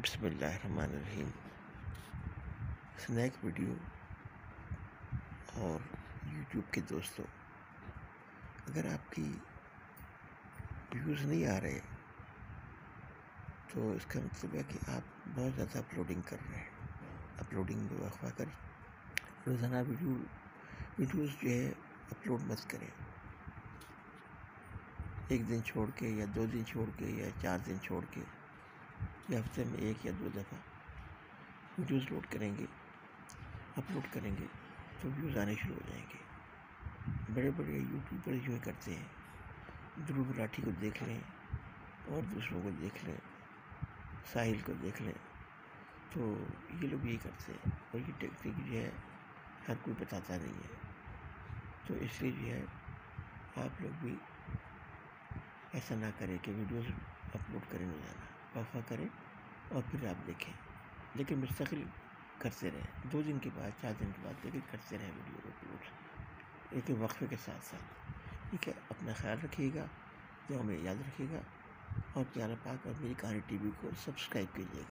بسم اللہ الرحمن الرحیم۔ سنیک ویڈیو اور یوٹیوب کے دوستوں، اگر آپ کی ویوز نہیں آ رہے تو اس کا مطلب ہے کہ آپ بہت زیادہ اپلوڈنگ کر رہے ہیں۔ اپلوڈنگ میں وقفہ کر روزانہ ویڈیوز جو ہے اپلوڈ مت کریں، ایک دن چھوڑ کے یا 2 دن چھوڑ کے یا 4 دن چھوڑ کے یا ہفتے میں 1 یا 2 دفعہ ویڈیوز اپلوڈ کریں گے تو ویوز آنے شروع ہو جائیں گے۔ بڑے بڑے یوٹیوبر جو کرتے ہیں، دھرو راٹھی کو دیکھ لیں اور دوسروں کو دیکھ لیں، ساحل کو دیکھ لیں، تو یہ لوگ یہ کرتے ہیں اور یہ ٹیکنیک جو ہے ہر کوئی بتاتا نہیں ہے۔ تو اس لیے جو ہے آپ لوگ بھی ایسا نہ کریں کہ ویڈیوز اپلوڈ کریں، روزانہ وقفہ کریں اور پھر آپ دیکھیں، لیکن مستقل کرتے رہیں، 2 دن کے بعد 4 دن کے بعد لیکن کرتے رہیں ویڈیو اپلوڈ، لیکن وقفے کے ساتھ ساتھ۔ ٹھیک ہے، اپنا خیال رکھیے گا، جو ہمیں یاد رکھیے گا، اور پیارا پاک اور میری کہانی ٹی وی کو سبسکرائب کیجیے گا۔